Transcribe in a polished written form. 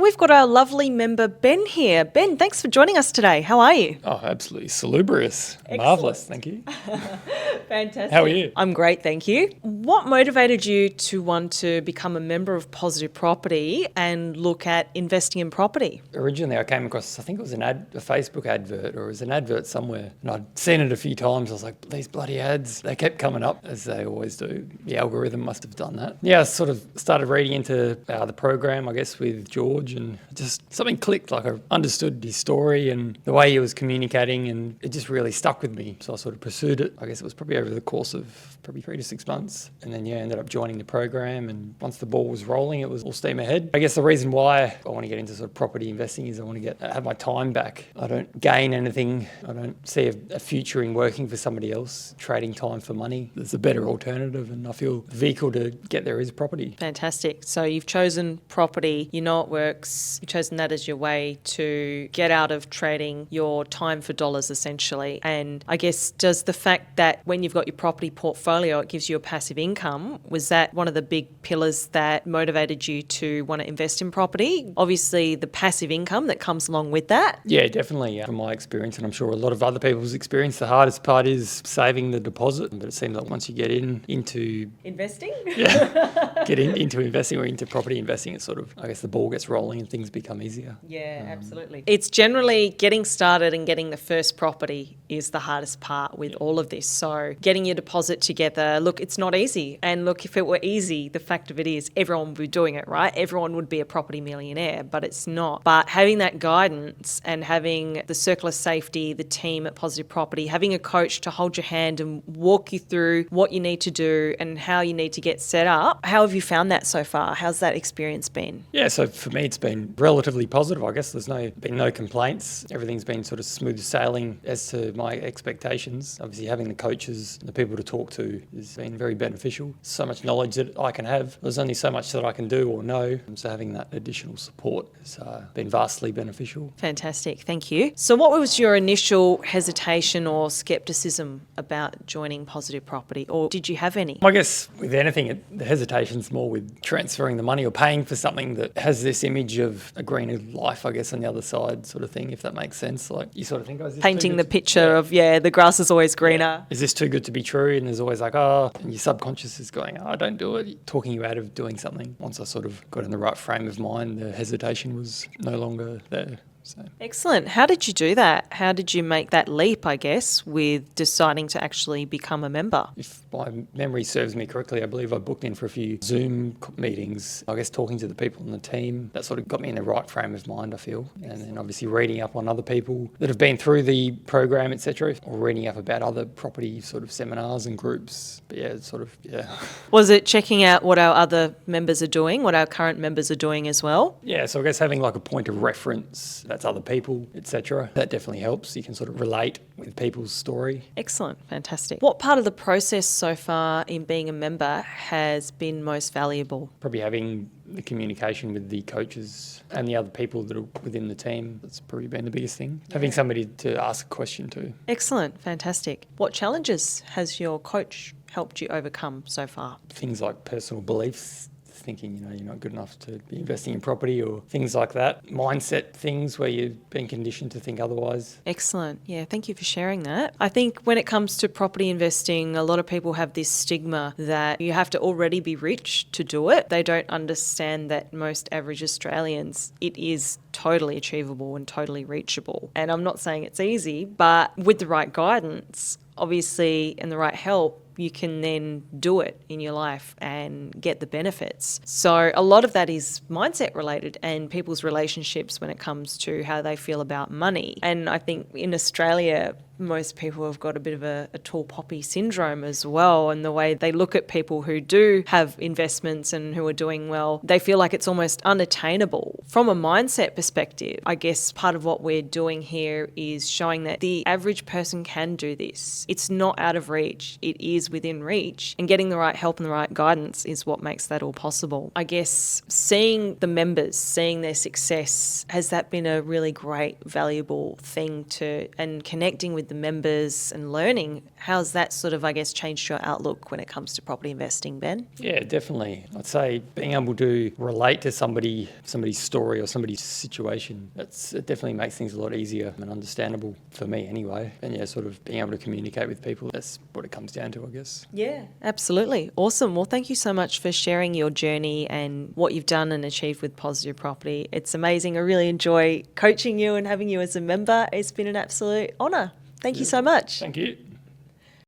we've got our lovely member Ben here. Ben, thanks for joining us today. How are you? Oh, absolutely salubrious. Excellent. Marvellous, thank you. Fantastic. How are you? I'm great, thank you. What motivated you to want to become a member of Positive Property and look at investing in property? Originally, I came across, I think it was a Facebook advert, or it was an advert somewhere, and I'd seen it a few times. I was like, these bloody ads, they kept coming up, as they always do. The algorithm must have done that. Yeah, I sort of started reading into the program, I guess, with George, and just something clicked. Like, I understood his story and the way he was communicating, and it just really stuck with me. So I sort of pursued it. I guess it was probably over the course of probably 3 to 6 months, and then ended up joining the program. And once the ball was rolling, it was all steam ahead. I guess the reason why I want to get into sort of property investing is I want to have my time back. I don't gain anything. I don't see a future in working for somebody else, trading time for money. There's a better alternative, and I feel the vehicle to get there is property. Fantastic. So you've chosen property, you know it works, you've chosen that as your way to get out of trading your time for dollars essentially. And I guess does the fact that when you've got your property portfolio, it gives you a passive income, was that one of the big pillars that motivated you to want to invest in property? Obviously the passive income that comes along with that. Yeah, definitely. From my experience, and I'm sure a lot of other people's experience, the hardest part is saving the deposit. But it seems like once you get into Investing? into investing or into property investing, it's sort of, I guess, the ball gets rolling and things become easier. Yeah, absolutely. It's generally getting started and getting the first property is the hardest part with all of this. So getting your deposit together, look, it's not easy. And look, if it were easy, the fact of it is everyone would be doing it, right? Everyone would be a property millionaire, but it's not. But having that guidance and having the circle of safety, the team at Positive Property, having a coach to hold your hand and walk you through what you need to do and how you need to get set up. How have you found that so far? How's that experience been? Yeah, so for me, it's been relatively positive. I guess there's been no complaints. Everything's been sort of smooth sailing as to my expectations. Obviously, having the coaches and the people to talk to has been very beneficial. So much knowledge that I can have. There's only so much that I can do or know. So having that additional support has been vastly beneficial. Fantastic. Thank you. So what was your initial hesitation or skepticism about joining Positive Property, or did you have any? I guess with anything, the hesitation's more with transferring the money or paying for something that has this image of a greener life, I guess, on the other side sort of thing, if that makes sense. Like you sort of think, painting the picture of, the grass is always greener. Is this too good to be true? And there's always like, and your subconscious is going, don't do it, talking you out of doing something. Once I sort of got in the right frame of mind, the hesitation was no longer there. So. Excellent. How did you do that? How did you make that leap, I guess, with deciding to actually become a member? If my memory serves me correctly, I believe I booked in for a few Zoom meetings. I guess talking to the people on the team, that sort of got me in the right frame of mind, I feel. And then obviously reading up on other people that have been through the program, etc., or reading up about other property sort of seminars and groups. But Was it checking out what our other members are doing, what our current members are doing as well? Yeah, so I guess having like a point of reference, that's other people, etc. That definitely helps. You can sort of relate with people's story. Excellent. Fantastic. What part of the process so far in being a member has been most valuable? Probably having the communication with the coaches and the other people that are within the team. That's probably been the biggest thing. Having somebody to ask a question to. Excellent. Fantastic. What challenges has your coach helped you overcome so far? Things like personal beliefs, thinking, you're not good enough to be investing in property or things like that. Mindset things where you've been conditioned to think otherwise. Excellent. Yeah, thank you for sharing that. I think when it comes to property investing, a lot of people have this stigma that you have to already be rich to do it. They don't understand that most average Australians, it is totally achievable and totally reachable. And I'm not saying it's easy, but with the right guidance, obviously, and the right help, you can then do it in your life and get the benefits. So a lot of that is mindset related and people's relationships when it comes to how they feel about money. And I think in Australia, most people have got a bit of a tall poppy syndrome as well, and the way they look at people who do have investments and who are doing well, they feel like it's almost unattainable. From a mindset perspective, I guess part of what we're doing here is showing that the average person can do this. It's not out of reach, it is within reach, and getting the right help and the right guidance is what makes that all possible. I guess seeing the members, seeing their success, has that been a really great, valuable thing and connecting with with the members and learning. How's that sort of, I guess, changed your outlook when it comes to property investing, Ben? Yeah, definitely. I'd say being able to relate to somebody's story or somebody's situation, it definitely makes things a lot easier and understandable for me anyway. And yeah, sort of being able to communicate with people, that's what it comes down to, I guess. Yeah, absolutely. Awesome. Well, thank you so much for sharing your journey and what you've done and achieved with Positive Property. It's amazing. I really enjoy coaching you and having you as a member. It's been an absolute honour. Thank you so much. Thank you.